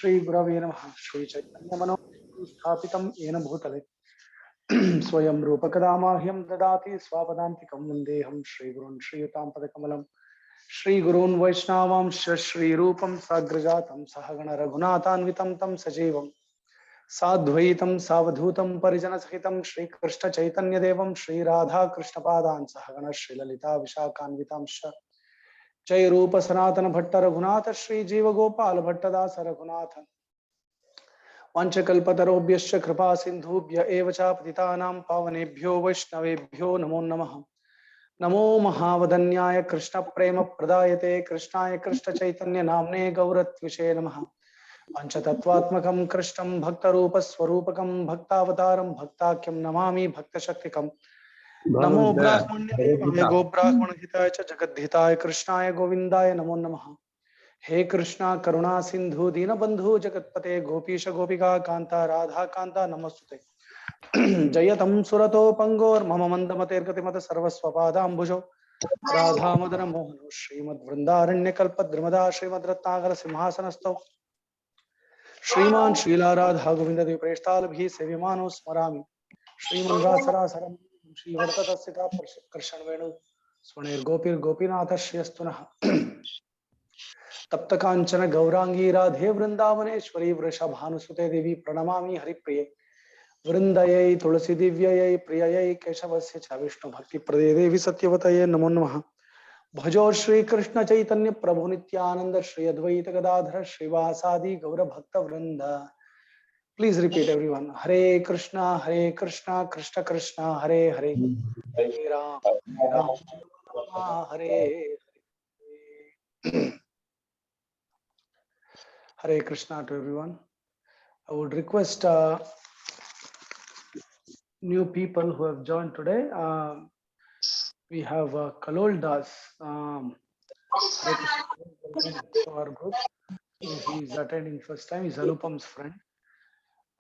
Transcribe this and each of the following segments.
Shri Gurave Namaha. Shri Chaitanya Manovaram Sthapitam Yena Bhutale Swayam Rupa Kadamahyam Dadati Swapadantikam Vandeham Shri Gurun Shri Yutam Padakamalam Shri Gurun Vaishnavam Shri Rupam Sagrajatam Sahagana Raghunathanvitam Tam Sajivam Sadhvaitam Savadhutam Parijana Sahitam Shri Krishna Chaitanya Devam Shri Radha Krishna Padan Sahagana Shri Lalita Vishakanvitam Jai Rupa Sanatana Bhatta Raghunatha Shri Jiva Gopal Bhattadasa Raghunatha Vanchakalpatarobhyascha Kripa Sindhubhya Evacha Patitanam Pavanebhyo Vaishnavebhyo Namo Namaha Namo Mahavadanyaya Krishna Prema Pradayate Krishnaya Krishna Chaitanya Namne Gauratvishe Namaha Panchatattvatmakam Krishnam Bhaktarupa Swarupakam Bhaktavataram Bhaktakyam Namami Bhaktashaktikam Namo Brahmanya Devaya Go Brahmana Hitaya Cha Jagadhitaya Krishnaya Govindaya Namo Namaha He Krishna Karuna Sindhu Dinabandhu Jagatpate Gopisha Gopika Kanta Radha Kanta Namastute Jayatam Surato Pangor Mama Mandamater Katimata Sarvaswapada Ambujo Radha Madana Mohano Srimad Vrindaranya Kalpadrimada Srimad Ratnagara Simhasanasto Shriman Srila Radha Govinda Dev Preshtal Bhi Sevimano Smarami Shriman Rasara Saram Shri Vartata Sita Karshan Venu Swaner Gopir Gopinatha Shriyastuna Tapta Kanchana Gaurangi Radhe Vrindavaneshwari Vrishabhanusute Devi Pranamami Haripriye Vrindayai Tulasi Divyayai Priyayai Keshavasya Cha Vishnu Bhakti Prade Devi Satyavataye Namo Namaha Bhajo Shri Krishna Chaitanya Prabhu Nityananda Shri Advaita Gadadhara Shri Vasadi Gaura Bhakta Vrinda. Please repeat everyone. Hare Krishna, Krishna Krishna, Hare Hare, Hare Ram, Hare Hare. Hare Krishna to everyone. I would request new people who have joined today. We have Kalol Das. Hare Krishna. Welcome to our group. He is attending first time. He's Anupam's friend.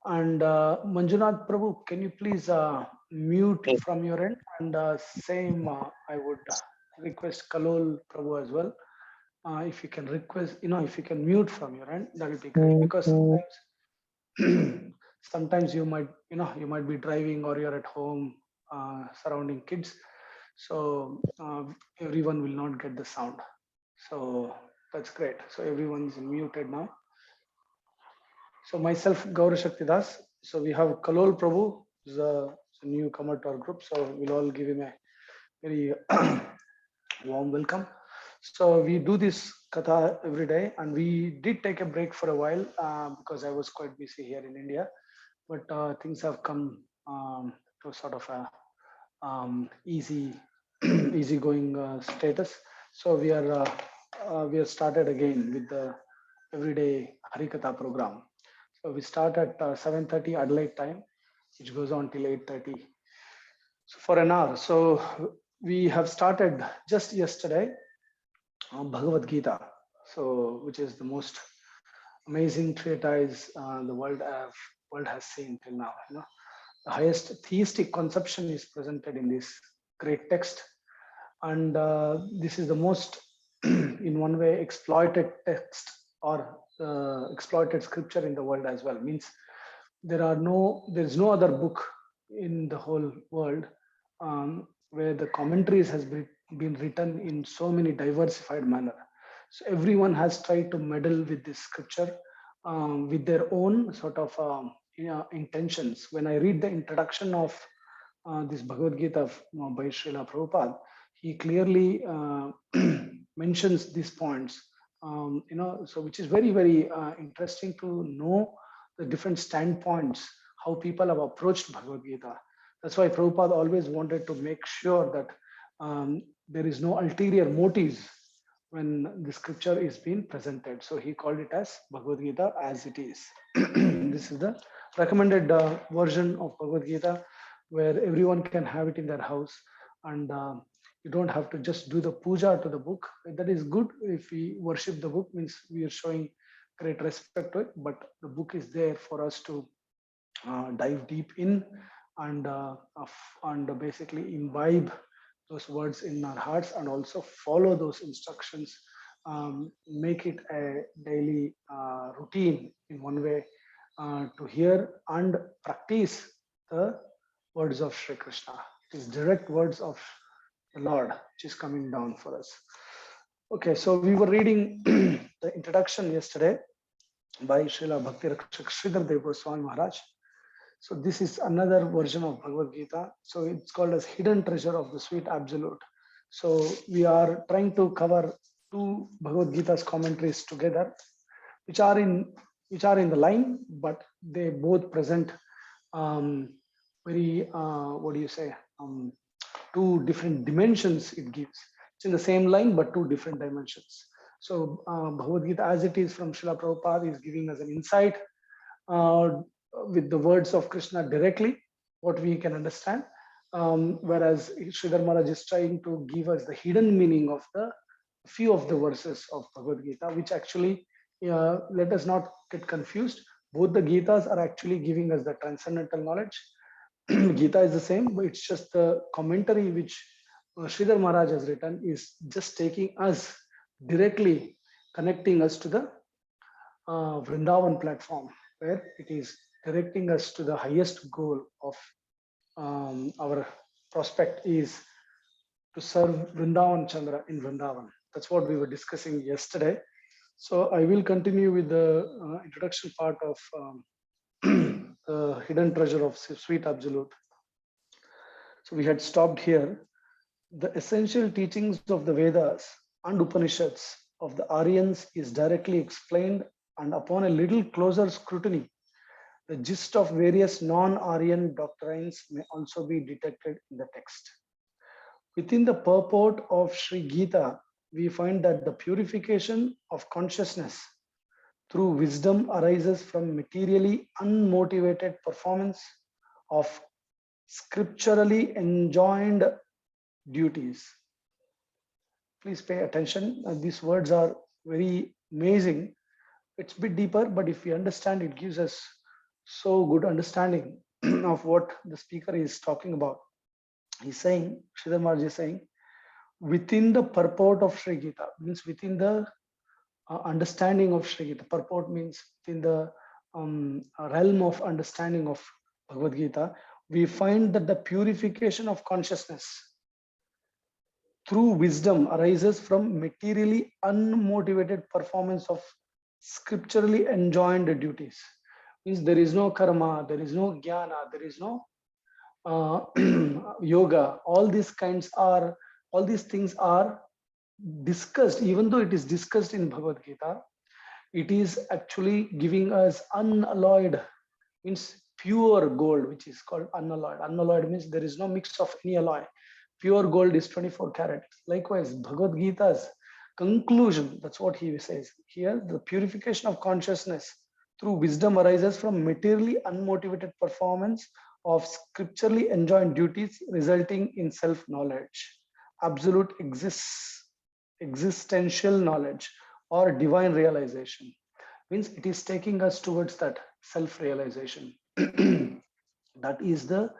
And Manjunath Prabhu, can you please mute from your end? And same, I would request Kalol Prabhu as well. If you can request, if you can mute from your end, that would be great. Because sometimes you might be driving or you're at home surrounding kids. So everyone will not get the sound. So that's great. So everyone's muted now. So myself, Gaur Shakti Das. So we have Kalol Prabhu, who's a newcomer to our group. So we'll all give him a very warm welcome. So we do this katha every day, and we did take a break for a while because I was quite busy here in India. But things have come to sort of a easygoing status. So we are started again with the everyday Harikatha program. So we start at 7:30 Adelaide time, which goes on till 8:30. So for an hour. So we have started just yesterday Bhagavad Gita, so which is the most amazing treatise the world has seen till now. The highest theistic conception is presented in this great text, and this is the most, in one way, exploited text or exploited scripture in the world as well. Means there is no other book in the whole world where the commentaries has been written in so many diversified manner. So everyone has tried to meddle with this scripture with their own sort of intentions. When I read the introduction of this Bhagavad Gita by Srila Prabhupada, he clearly mentions these points. So which is very, very interesting to know the different standpoints, how people have approached Bhagavad Gita. That's why Prabhupada always wanted to make sure that there is no ulterior motives when the scripture is being presented. So he called it as Bhagavad Gita as it is. This is the recommended version of Bhagavad Gita, where everyone can have it in their house, and you don't have to just do the puja to the book. That is good if we worship the book, means we are showing great respect to it, but the book is there for us to dive deep in and basically imbibe those words in our hearts and also follow those instructions make it a daily routine in one way to hear and practice the words of Sri Krishna. It is direct words of the Lord which is coming down for us. Okay, so we were reading the introduction yesterday by Srila Bhakti Rakshak Sridhar Dev Goswami Maharaj. So this is another version of Bhagavad Gita. So it's called as Hidden Treasure of the Sweet Absolute. So we are trying to cover two Bhagavad Gita's commentaries together, which are in the line, but they both present very what do you say? Two different dimensions it gives. It's in the same line, but two different dimensions. So Bhagavad Gita, as it is from Srila Prabhupada, is giving us an insight with the words of Krishna directly, what we can understand. Whereas Sridhar Maharaj is trying to give us the hidden meaning of the few of the verses of Bhagavad Gita, which actually, let us not get confused. Both the Gitas are actually giving us the transcendental knowledge. Gita is the same, but it's just the commentary which Sridhar Maharaj has written is just taking us directly, connecting us to the Vrindavan platform, where it is directing us to the highest goal of our prospect is to serve Vrindavan Chandra in Vrindavan. That's what we were discussing yesterday. So I will continue with the introduction part of the hidden treasure of Sweet Absolute. So we had stopped here. The essential teachings of the Vedas and Upanishads of the Aryans is directly explained, and upon a little closer scrutiny, the gist of various non-Aryan doctrines may also be detected in the text. Within the purport of Sri Gita, we find that the purification of consciousness through wisdom arises from materially unmotivated performance of scripturally enjoined duties. Please pay attention. These words are very amazing. It's a bit deeper, but if we understand, it gives us so good understanding of what the speaker is talking about. He's saying, Sridhar Maharaj is saying, within the purport of Sri Gita, means within the understanding of Sri Gita. Purport means within the realm of understanding of Bhagavad Gita, we find that the purification of consciousness through wisdom arises from materially unmotivated performance of scripturally enjoined duties. Means there is no karma, there is no jnana, there is no yoga. All these things are discussed. Even though it is discussed in Bhagavad Gita, it is actually giving us unalloyed, means pure gold, which is called unalloyed. Unalloyed means there is no mix of any alloy. Pure gold is 24 karat. Likewise, Bhagavad Gita's conclusion, that's what he says here, the purification of consciousness through wisdom arises from materially unmotivated performance of scripturally enjoined duties, resulting in self-knowledge, absolute existential knowledge, or divine realization. Means it is taking us towards that self-realization. That is the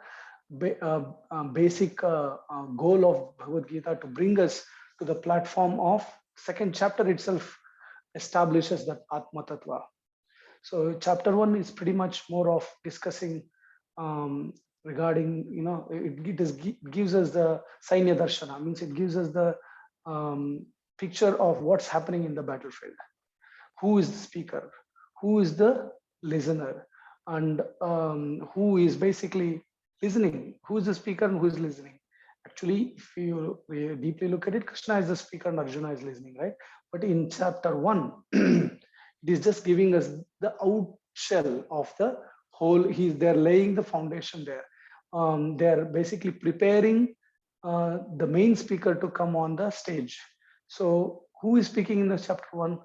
basic goal of Bhagavad Gita, to bring us to the platform of second chapter itself establishes that Atma Tattva. So chapter 1 is pretty much more of discussing regarding, it gives us the Sainya Darshana, means it gives us the picture of what's happening in the battlefield. Who is the speaker? Who is the listener? And who is basically listening? Who is the speaker and who is listening? Actually, if you deeply look at it, Krishna is the speaker and Arjuna is listening, right? But in chapter 1, it is just giving us the out shell of the whole. They're laying the foundation there. They're basically preparing the main speaker to come on the stage. So who is speaking in the chapter 1?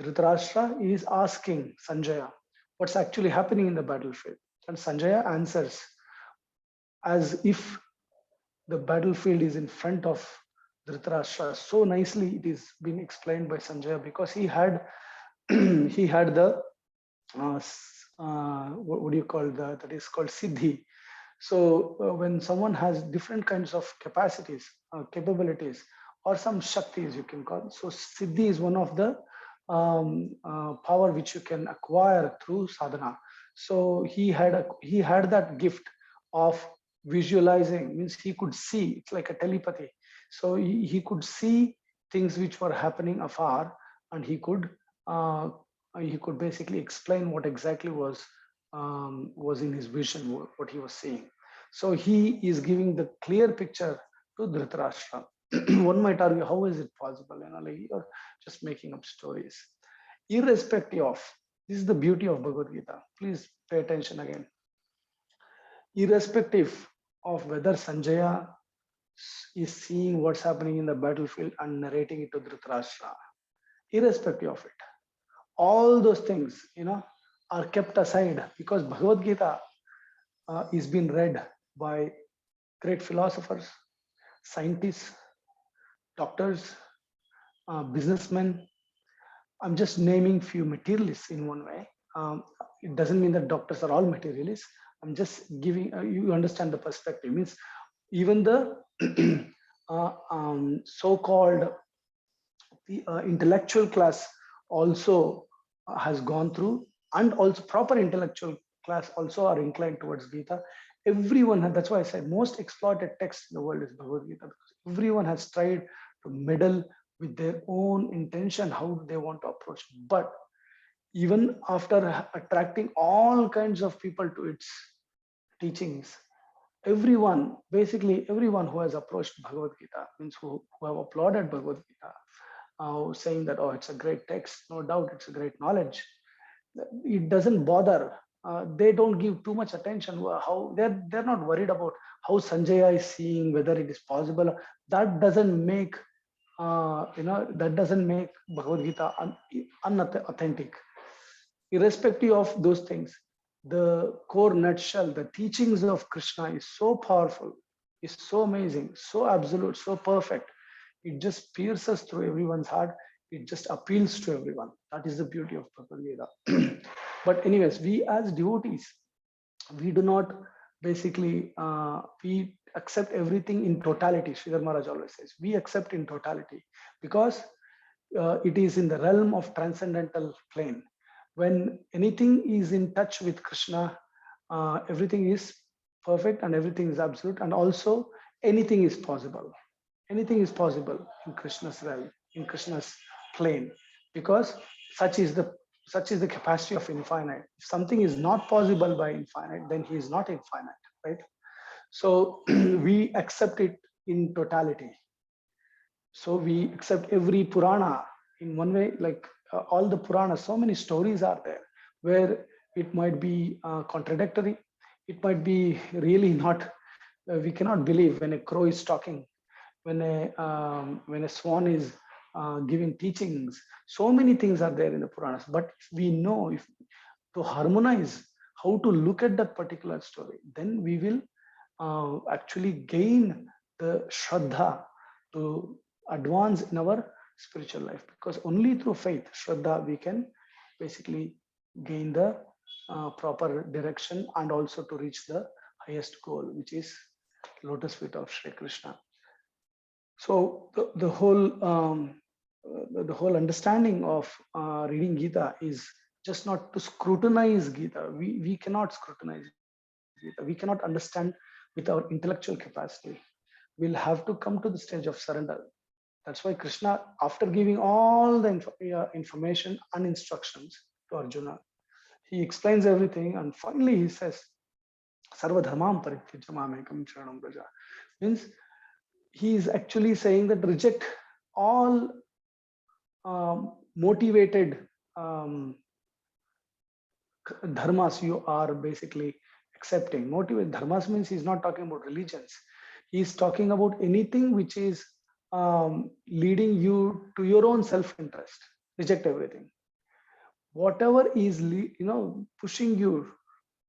Dhritarashtra is asking Sanjaya what's actually happening in the battlefield. And Sanjaya answers as if the battlefield is in front of Dhritarashtra. So nicely it is being explained by Sanjaya, because he had the what do you call that is called Siddhi. So when someone has different kinds of capacities, capabilities, or some Shaktis you can call. So Siddhi is one of the power which you can acquire through sadhana. So he had that gift of visualizing, means he could see, it's like a telepathy. So he could see things which were happening afar, and uh, he could basically explain what exactly was in his vision, what he was seeing. So he is giving the clear picture to Dhritarashtra. One might argue, how is it possible? Like you're just making up stories. Irrespective of, this is the beauty of Bhagavad Gita. Please pay attention again. Irrespective of whether Sanjaya is seeing what's happening in the battlefield and narrating it to Dhritarashtra, irrespective of it, all those things, are kept aside, because Bhagavad Gita is being read by great philosophers, scientists, doctors, businessmen. I'm just naming few materialists in one way. It doesn't mean that doctors are all materialists. I'm just giving, you understand the perspective. Means even the so-called intellectual class also has gone through, and also proper intellectual class also are inclined towards Gita. Everyone, that's why I said most exploited text in the world is Bhagavad Gita, because everyone has tried to meddle with their own intention, how they want to approach. But even after attracting all kinds of people to its teachings, basically everyone who has approached Bhagavad Gita, means who have applauded Bhagavad Gita, saying that, oh, it's a great text, no doubt it's a great knowledge. It doesn't bother. They don't give too much attention. How they're not worried about how Sanjaya is seeing, whether it is possible. That doesn't make that doesn't make Bhagavad Gita unauthentic. Irrespective of those things, the core nutshell, the teachings of Krishna is so powerful, is so amazing, so absolute, so perfect. It just pierces through everyone's heart. It just appeals to everyone. That is the beauty of Bhagavad Gita. But anyways, we as devotees, we do not basically, we accept everything in totality. Sridhar Maharaj always says, we accept in totality, because it is in the realm of transcendental plane. When anything is in touch with Krishna, everything is perfect and everything is absolute, and also anything is possible. Anything is possible in Krishna's realm, in Krishna's plane, because such is the capacity of infinite. If something is not possible by infinite, then he is not infinite, right? So we accept it in totality. So we accept every Purana in one way, like all the Puranas, so many stories are there where it might be contradictory. It might be really not, we cannot believe when a crow is talking, when a swan is giving teachings. So many things are there in the Puranas, but if we know, if to harmonize how to look at that particular story, then we will actually gain the Shraddha to advance in our spiritual life, because only through faith, Shraddha, we can basically gain the proper direction, and also to reach the highest goal, which is lotus feet of Shri Krishna. So the whole understanding of reading Gita is just not to scrutinize Gita. We cannot scrutinize Gita. We cannot understand with our intellectual capacity. We'll have to come to the stage of surrender. That's why Krishna, after giving all the information and instructions to Arjuna, he explains everything, and finally he says, Sarva dharmam parityajya mamekam sharanam vraja. Means he is actually saying that reject all motivated dharmas you are basically accepting. Motivate dharmas means he's not talking about religions. He's talking about anything which is leading you to your own self-interest. Reject everything. Whatever is pushing you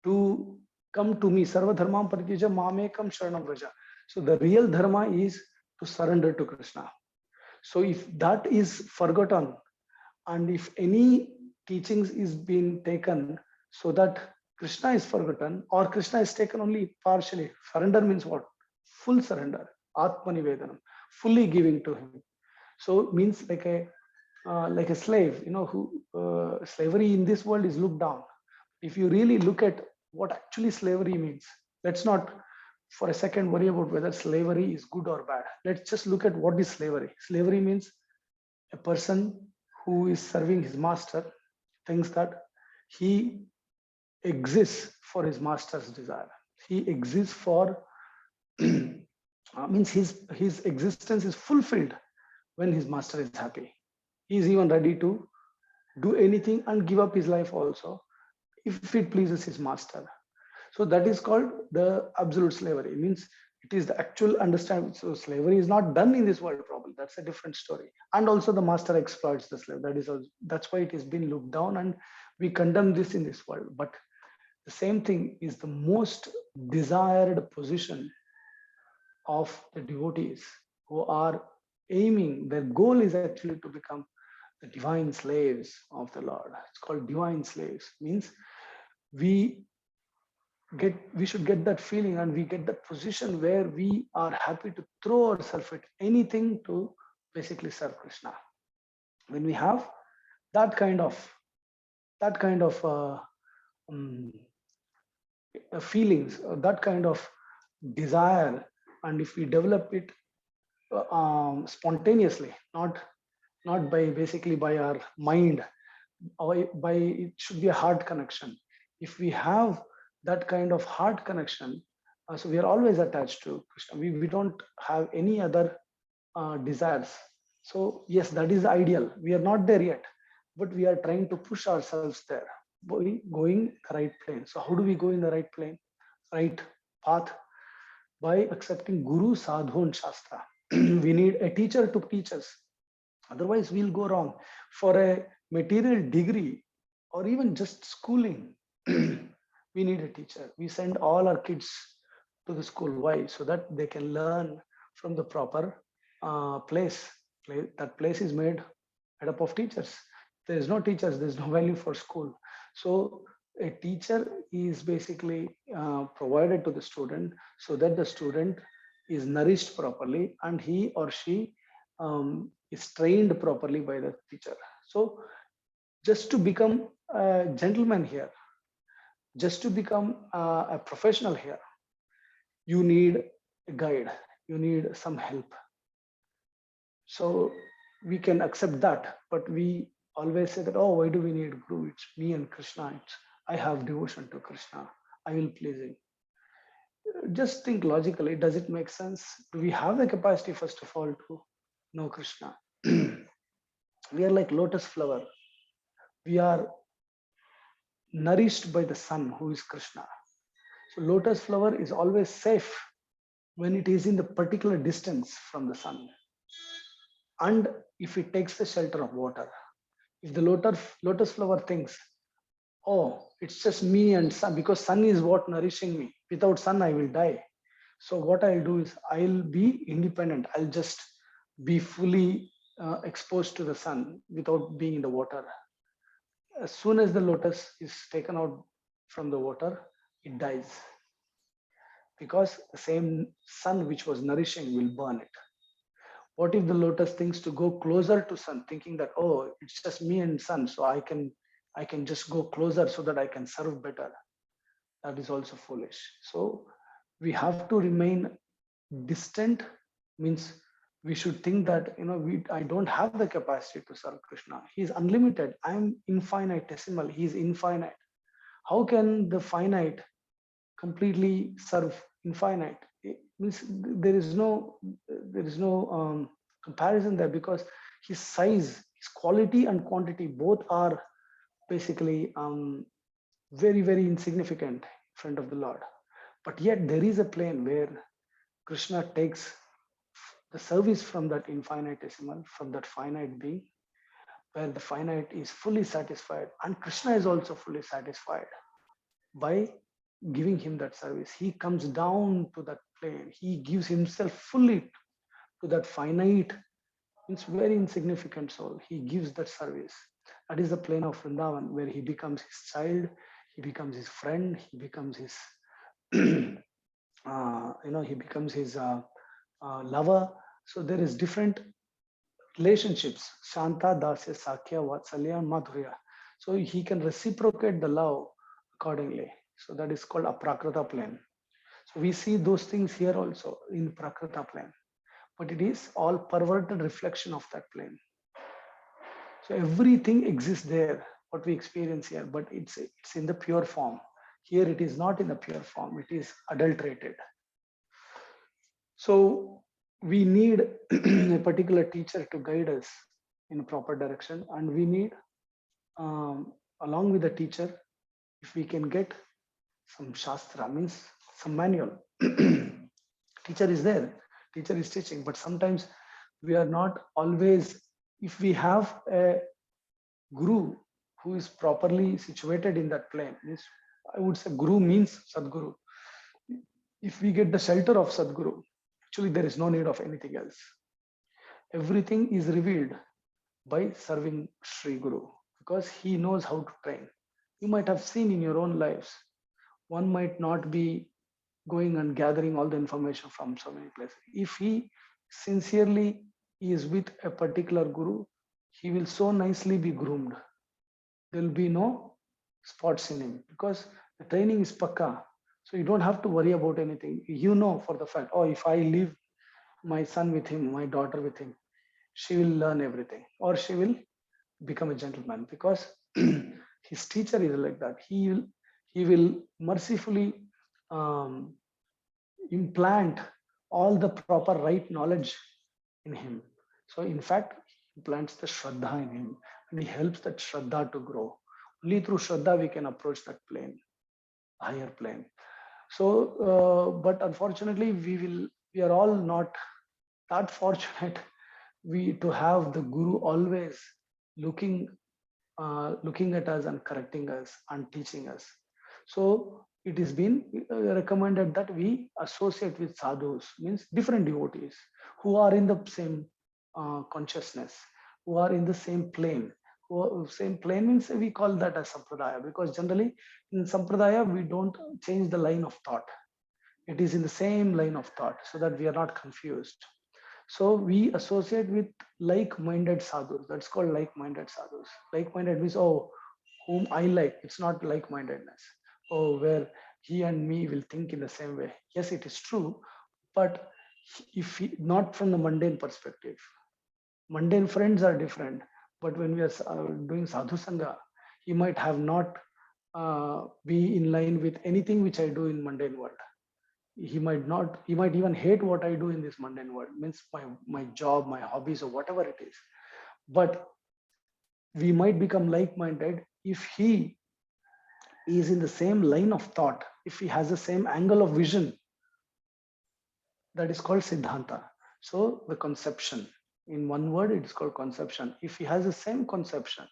to come to me, sarva dharmam parityajya mamekam sharanam vraja. So the real dharma is to surrender to Krishna. So if that is forgotten, and if any teachings is being taken so that Krishna is forgotten, or Krishna is taken only partially, surrender means what? Full surrender, Atmanivedanam, fully giving to him. So means like a slave, who slavery in this world is looked down. If you really look at what actually slavery means, let's not for a second worry about whether slavery is good or bad. Let's just look at what is slavery. Slavery means a person who is serving his master thinks that he exists for his master's desire. He exists for means his existence is fulfilled when his master is happy. He is even ready to do anything and give up his life also if it pleases his master. So that is called the absolute slavery. It means it is the actual understanding. So slavery is not done in this world, probably. That's a different story. And also the master exploits the slave. That's why it has been looked down, and we condemn this in this world. But the same thing is the most desired position of the devotees who are aiming. Their goal is actually to become the divine slaves of the Lord. It's called divine slaves. Means we we should get that feeling, and we get that position where we are happy to throw ourselves at anything to basically serve Krishna. When we have that kind of that kind of um, feelings, that kind of desire, and if we develop it spontaneously, not by basically by our mind, or by it should be a heart connection. If we have that kind of heart connection, so we are always attached to Krishna. We don't have any other desires. So yes, that is ideal. We are not there yet, but we are trying to push ourselves there, going the right plane. So how do we go in the right plane, right path? By accepting Guru, Sadhu, and Shastra. We need a teacher to teach us. Otherwise, we'll go wrong. For a material degree or even just schooling, we need a teacher. We send all our kids to the school. Why? So that they can learn from the proper place. That place is made up of teachers. There is no teachers, there is no value for school. So a teacher is basically provided to the student so that the student is nourished properly and he or she is trained properly by the teacher. So just to become a gentleman here, just to become a professional here, you need a guide, you need some help. So we can accept that, but we always say that, oh, why do we need Guru? It's me and Krishna. I have devotion to Krishna. I will please him. Just think logically, does it make sense? Do we have the capacity, first of all, to know Krishna? We are like lotus flower. We are nourished by the sun, who is Krishna. So lotus flower is always safe when it is in the particular distance from the sun. And if it takes the shelter of water. If the lotus flower thinks, oh, it's just me and sun, because sun is what nourishing me. Without sun, I will die. So what I'll do is I'll be independent. I'll just be fully exposed to the sun without being in the water. As soon as the lotus is taken out from the water, it dies. Because the same sun which was nourishing will burn it. What if the lotus thinks to go closer to sun, thinking that, oh, it's just me and sun, so I can just go closer so that I can serve better? That is also foolish. So we have to remain distant. Means we should think that I don't have the capacity to serve Krishna. He is unlimited. I am infinitesimal. He is infinite. How can the finite completely serve infinite? It means there is no comparison there, because his size, his quality and quantity both are basically very, very insignificant in front of the Lord. But yet there is a plane where Krishna takes the service from that infinitesimal, from that finite being, where the finite is fully satisfied and Krishna is also fully satisfied by giving him that service. He comes down to that plane. He gives himself fully to that finite, it's very insignificant soul. He gives that service. That is the plane of Vrindavan, where he becomes his child, he becomes his friend, he becomes his, he becomes his lover. So there is different relationships, Shanta, Dasya, Sakya, Vatsalya, and Madhurya. So he can reciprocate the love accordingly. So that is called a Prakrita plane. So we see those things here also in Prakrita plane, but it is all perverted reflection of that plane. So everything exists there, what we experience here, but it's in the pure form. Here it is not in the pure form, it is adulterated. So we need a particular teacher to guide us in a proper direction, and we need, along with the teacher, if we can get some shastra, means some manual. Teacher is there, teacher is teaching, but sometimes we are not always. If we have a guru who is properly situated in that plane, means I would say guru means Sadguru. If we get the shelter of Sadguru, actually there is no need of anything else. Everything is revealed by serving Sri Guru, because he knows how to train. You might have seen in your own lives, one might not be going and gathering all the information from so many places. If he sincerely is with a particular guru, he will so nicely be groomed. There will be no spots in him, because the training is pakka. So you don't have to worry about anything. You know for the fact, oh, if I leave my son with him, my daughter with him, she will learn everything, or she will become a gentleman, because his teacher is like that. He will mercifully um, implant all the proper right knowledge in him. So in fact, he plants the Shraddha in him, and he helps that Shraddha to grow. Only through Shraddha we can approach that plane, higher plane. So, but unfortunately, we are all not that fortunate we to have the Guru always looking looking at us and correcting us and teaching us. So it is been recommended that we associate with sadhus, means different devotees who are in the same consciousness, who are in the same plane. Same plane means we call that as sampradaya, because generally in sampradaya we don't change the line of thought. It is in the same line of thought, so that we are not confused. So we associate with like-minded sadhus. That's called like-minded sadhus. Like-minded means, oh, whom I like. It's not like-mindedness. Oh, where he and me will think in the same way. Yes, it is true, but if he, not from the mundane perspective. Mundane friends are different, but when we are doing sadhu sangha, he might have not be in line with anything which I do in mundane world. He might even hate what I do in this mundane world, means my job, my hobbies, or whatever it is. But we might become like-minded if he is in the same line of thought, if he has the same angle of vision. That is called siddhanta. So the conception, in one word, it is called conception. If he has the same conception,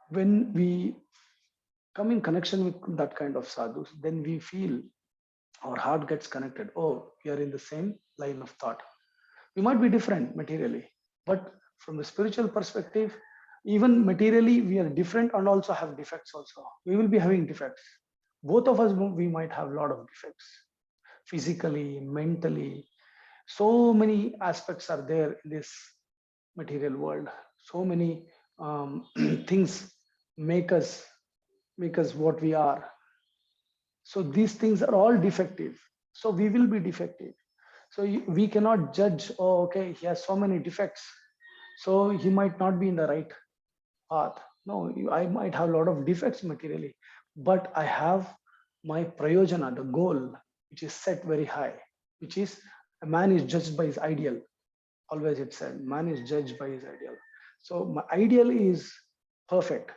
when we come in connection with that kind of sadhus, then we feel our heart gets connected. Oh, we are in the same line of thought. We might be different materially, but from the spiritual perspective, even materially, we are different and also have defects also. We will be having defects. Both of us, we might have a lot of defects, physically, mentally. So many aspects are there in this material world. So many things make us what we are. So these things are all defective. So we will be defective. So we cannot judge, oh, okay, he has so many defects, so he might not be in the right path. No, I might have a lot of defects materially, but I have my prayojana, the goal, which is set very high, which is a man is judged by his ideal. Always it said, man is judged by his ideal. So my ideal is perfect,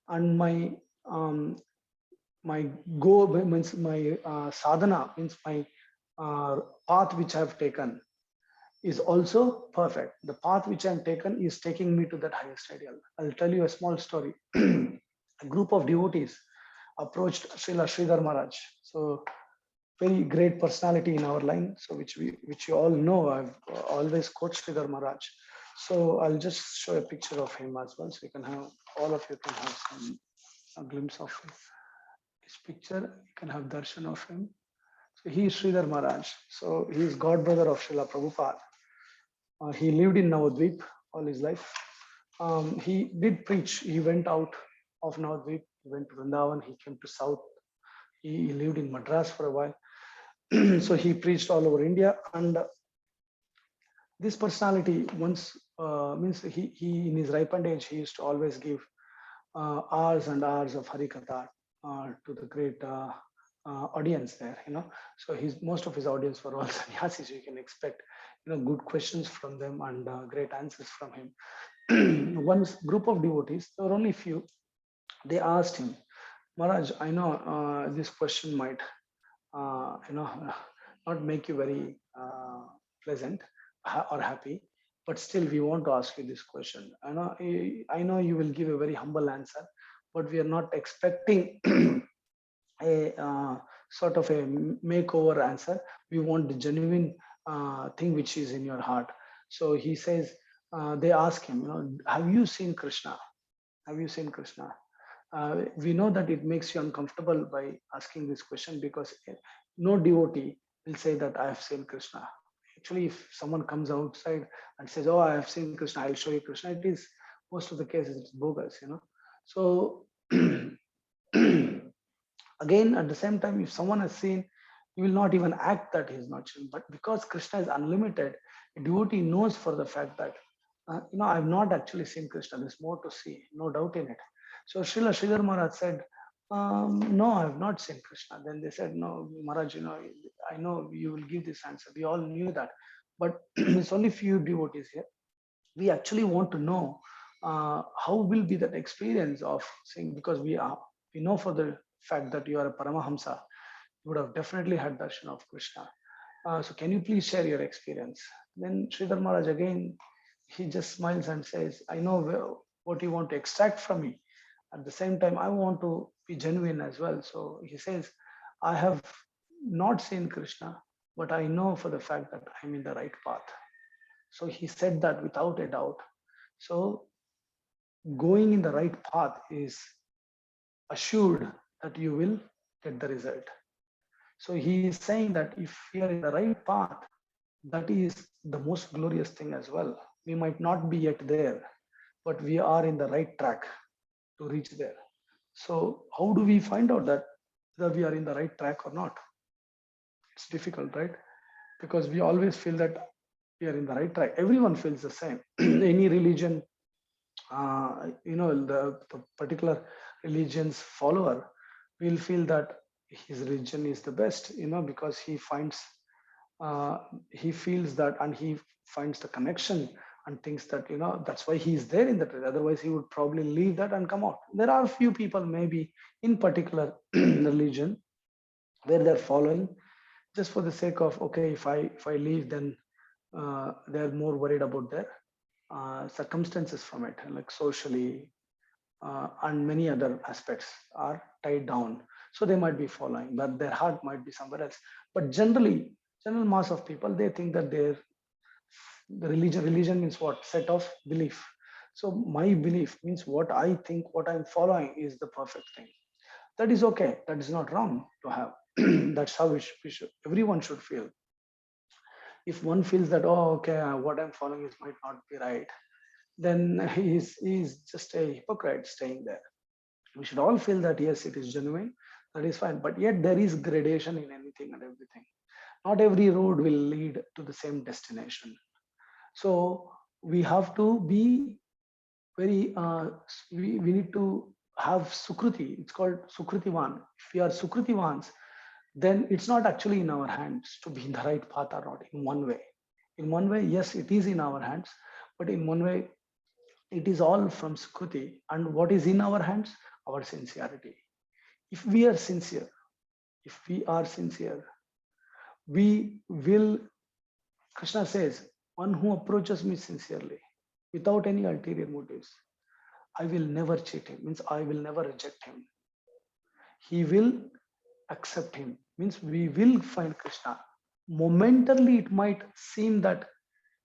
and my goal means my sadhana, means my path which I have taken is also perfect. The path which I'm taken is taking me to that highest ideal. I'll tell you a small story. A group of devotees approached Srila Sridhar Maharaj. So very great personality in our line. So which you all know. I've always quote Sridhar Maharaj. So I'll just show a picture of him as well, so you can have, all of you can have a glimpse of his picture. You can have darshan of him. So he is Sridhar Maharaj. So he is god brother of Srila Prabhupada. He lived in Navadvip all his life. He did preach. He went out of Navadvip. He went to Vrindavan. He came to South. He lived in Madras for a while. So he preached all over India. And this personality once means he in his ripened age, he used to always give hours and hours of Harikatha to the great audience there, So most of his audience were all sannyasis. You can expect, good questions from them and great answers from him. One group of devotees, there were only few, they asked him, Maharaj, I know this question might, not make you very pleasant or happy, but still we want to ask you this question. I know you will give a very humble answer, but we are not expecting a sort of a makeover answer. We want the genuine thing which is in your heart. So he says, they ask him, have you seen Krishna? Have you seen Krishna? We know that it makes you uncomfortable by asking this question, because no devotee will say that I have seen Krishna. Actually, if someone comes outside and says, "Oh, I have seen Krishna, I'll show you Krishna," it is most of the cases it's bogus. So again, at the same time, if someone has seen, he will not even act that he is not seen. But because Krishna is unlimited, a devotee knows for the fact that I have not actually seen Krishna. There's more to see, no doubt in it. So Srila Sridhar Maharaj said, no, I have not seen Krishna. Then they said, no, Maharaj, I know you will give this answer. We all knew that. But it's only few devotees here. We actually want to know how will be that experience of seeing, because we know for the fact that you are a Paramahamsa. You would have definitely had darshan of Krishna. So can you please share your experience? Then Sridhar Maharaj again, he just smiles and says, I know what you want to extract from me. At the same time, I want to be genuine as well. So he says, I have not seen Krishna, but I know for the fact that I'm in the right path. So he said that without a doubt. So going in the right path is assured that you will get the result. So he is saying that if we are in the right path, that is the most glorious thing as well. We might not be yet there, but we are in the right track to reach there. So how do we find out that whether we are in the right track or not? It's difficult, right? Because we always feel that we are in the right track. Everyone feels the same. Any religion, the particular religion's follower will feel that his religion is the best, because he feels that, and he finds the connection and thinks that, that's why he is there in that. Otherwise, he would probably leave that and come out. There are few people, maybe in particular religion, where they're following just for the sake of, okay, if I leave, then they're more worried about their circumstances from it, like socially, and many other aspects are tied down. So they might be following, but their heart might be somewhere else. But general mass of people, they think that the religion means what? Set of belief. So my belief means what I think, what I'm following is the perfect thing. That is okay. That is not wrong to have. That's how everyone should feel. If one feels that, oh, okay, what I'm following is might not be right, then he's just a hypocrite staying there. We should all feel that yes, it is genuine, that is fine. But yet there is gradation in anything and everything. Not every road will lead to the same destination. So we have to be very, we need to have Sukruti. It's called Sukritivan. If we are Sukritivans, then it's not actually in our hands to be in the right path or not, in one way. In one way, yes, it is in our hands, but in one way, it is all from Sukruti. And what is in our hands? Our sincerity. If we are sincere, we will, Krishna says, one who approaches me sincerely, without any ulterior motives, I will never cheat him, means I will never reject him. He will accept him, means we will find Krishna. Momentarily, it might seem that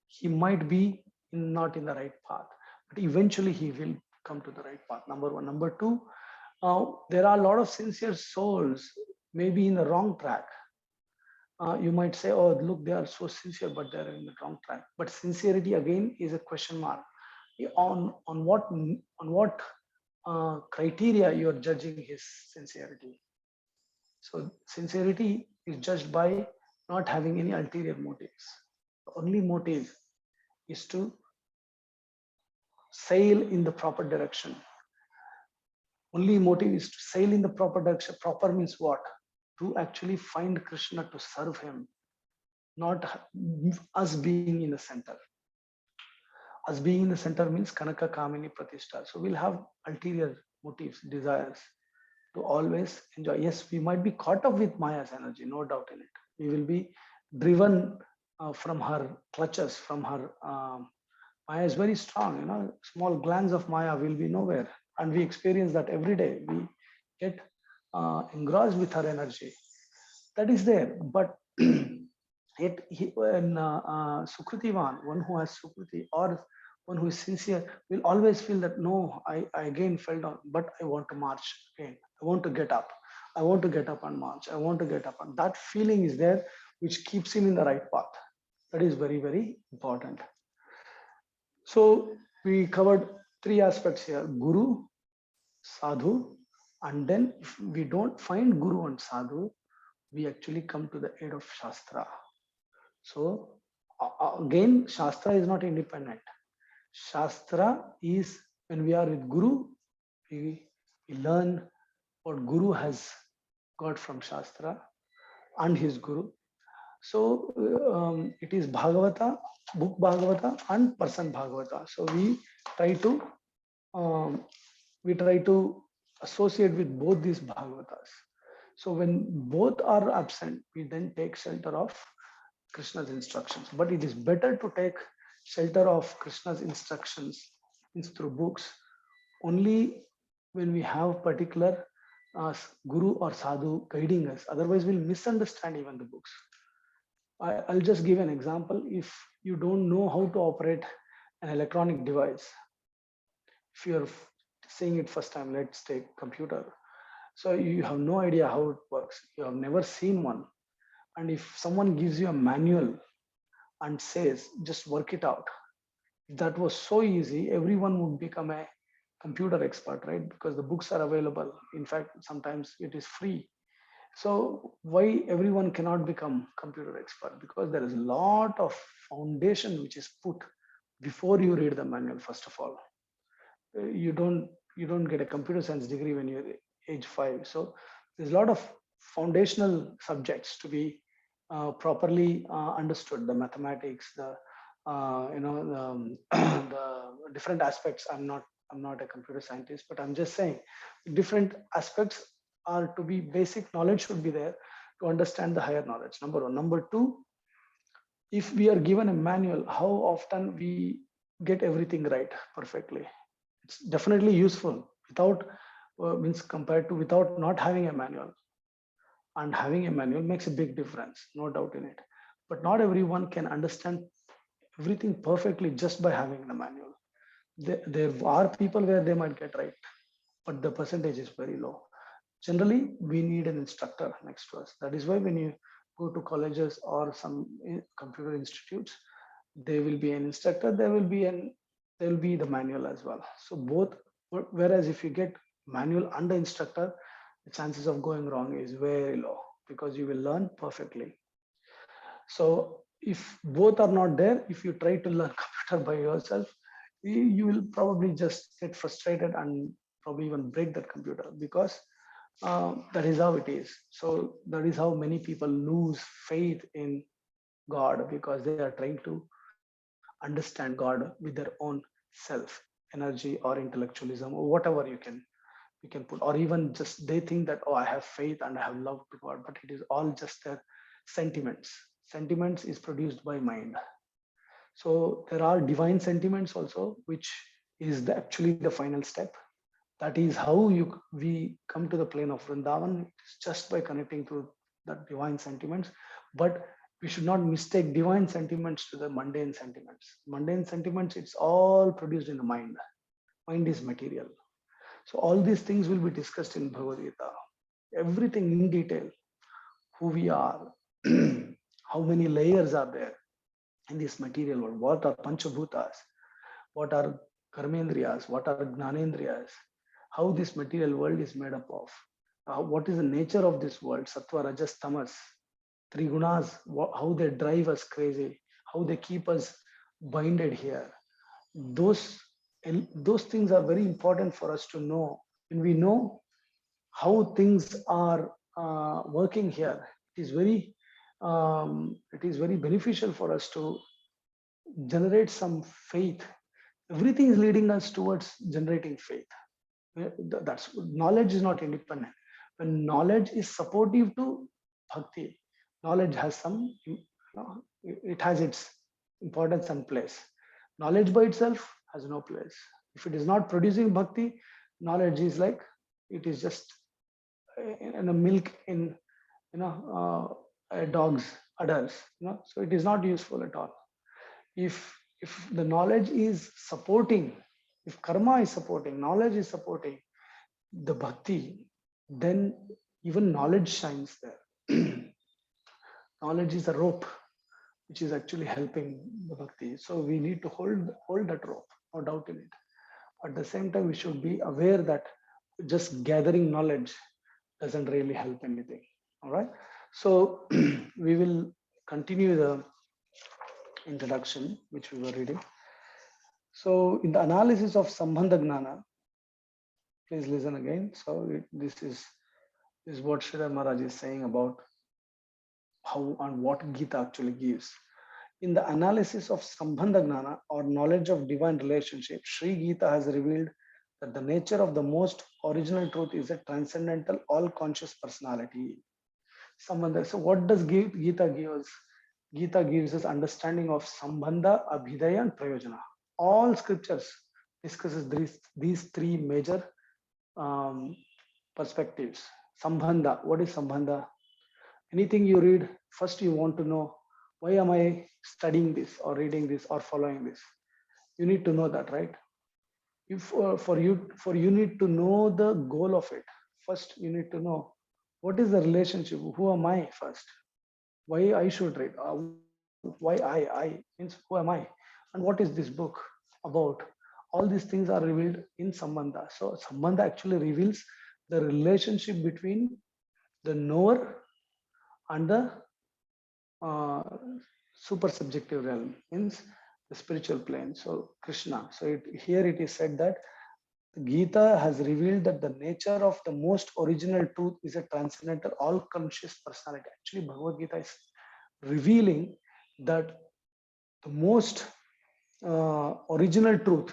he might be not in the right path, but eventually he will come to the right path. Number one. Number two, there are a lot of sincere souls maybe in the wrong track. You might say, oh, look, they are so sincere, but they're in the wrong track. But sincerity again is a question mark. On what criteria you are judging his sincerity? So sincerity is judged by not having any ulterior motives. The only motive is to sail in the proper direction. Only motive is to sail in the proper direction. Proper means what? To actually find Krishna, to serve him, not us being in the center. Us being in the center means Kanaka Kamini Pratishtha. So we'll have ulterior motives, desires to always enjoy. Yes, we might be caught up with Maya's energy, no doubt in it. We will be driven from her clutches, from her. Maya is very strong, small glands of Maya will be nowhere. And we experience that every day. We get engrossed with her energy. That is there. But when Sukritivan, one who has Sukruti, or one who is sincere, will always feel that no, I again fell down, but I want to march again. I want to get up. I want to get up and march. I want to get up. And that feeling is there, which keeps him in the right path. That is very, very important. So we covered three aspects here: Guru, Sadhu, and then if we don't find Guru and Sadhu, we actually come to the aid of Shastra. So again, Shastra is not independent. Shastra is when we are with Guru, we learn what Guru has got from Shastra and his Guru. So it is Bhagavata, book Bhagavata, and person Bhagavata. So um, we try to associate with both these Bhagavatas. So when both are absent, we then take shelter of Krishna's instructions. But it is better to take shelter of Krishna's instructions through books only when we have particular guru or sadhu guiding us. Otherwise, we'll misunderstand even the books. I'll just give an example. If you don't know how to operate an electronic device, if you're seeing it first time, let's take computer. So you have no idea how it works. You have never seen one. And if someone gives you a manual and says, just work it out, if that was so easy, everyone would become a computer expert, right? Because the books are available. In fact, sometimes it is free. So why everyone cannot become computer expert? Because there is a lot of foundation which is put before you read the manual. First of all, you don't get a computer science degree when you're age 5. So there's a lot of foundational subjects to be properly understood. The mathematics, the the different aspects. I'm not a computer scientist, but I'm just saying different aspects are to be basic knowledge should be there to understand the higher knowledge. Number one. Number two, if we are given a manual, how often we get everything right perfectly? It's definitely useful. Without means compared to without not having a manual, and having a manual makes a big difference, no doubt in it. But not everyone can understand everything perfectly just by having the manual. There are people where they might get right, but the percentage is very low. Generally, we need an instructor next to us. That is why when you go to colleges or some computer institutes, there will be an instructor. There will be the manual as well. So both. Whereas if you get manual and the instructor, the chances of going wrong is very low because you will learn perfectly. So if both are not there, if you try to learn computer by yourself, you will probably just get frustrated and probably even break that computer because that is how it is. So that is how many people lose faith in God because they are trying to understand God with their own self, energy or intellectualism or whatever you can put, or even just they think that, oh, I have faith and I have love to God, but it is all just their sentiments. Sentiments is produced by mind. So there are divine sentiments also, which is actually the final step. That is how we come to the plane of Vrindavan, just by connecting to that divine sentiments. But we should not mistake divine sentiments to the mundane sentiments. Mundane sentiments, it's all produced in the mind. Mind is material. So all these things will be discussed in Bhagavad Gita. Everything in detail, who we are, how many layers are there in this material world? What are panchabhutas? What are karmendriyas? What are gnanendriyas? How this material world is made up of? What is the nature of this world? Sattva, rajas, tamas, three gunas, how they drive us crazy, how they keep us binded here. Those, those things are very important for us to know. When we know how things are working here, it is very beneficial for us to generate some faith. Everything is leading us towards generating faith. That's knowledge is not independent. When knowledge is supportive to bhakti, knowledge has some, it has its importance and place. Knowledge by itself has no place. If it is not producing bhakti, knowledge is like, it is just in a milk in a dog's udders. So it is not useful at all. If the knowledge is supporting, if karma is supporting, knowledge is supporting the bhakti, then even knowledge shines there. Knowledge is a rope which is actually helping the bhakti. So we need to hold that rope, no doubt in it. At the same time, we should be aware that just gathering knowledge doesn't really help anything. All right. So we will continue the introduction which we were reading. So in the analysis of Sambandha Gnana, please listen again. So this is what Sridhar Maharaj is saying about how and what Gita actually gives. In the analysis of Sambandha Gnana, or knowledge of divine relationship, Sri Gita has revealed that the nature of the most original truth is a transcendental, all-conscious personality. Sambandha. So what does Gita give us? Gita gives us understanding of Sambandha, Abhidaya and Prayojana. All scriptures discusses these three major perspectives. Sambandha. What is Sambandha? Anything you read, first you want to know, why am I studying this or reading this or following this? You need to know that, right? If for you need to know the goal of it. First, you need to know what is the relationship. Who am I first? Why I should read? Why I means who am I? And what is this book about? All these things are revealed in Sambandha. So Sambandha actually reveals the relationship between the knower and the super subjective realm, means the spiritual plane. So Krishna. So here it is said that Gita has revealed that the nature of the most original truth is a transcendental, all-conscious personality. Actually, Bhagavad Gita is revealing that the most original truth,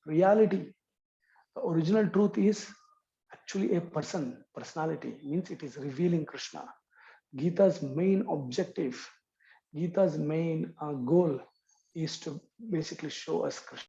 reality, the original truth is actually a personality, means it is revealing Krishna. Gita's main objective, Gita's main goal is to basically show us Krishna.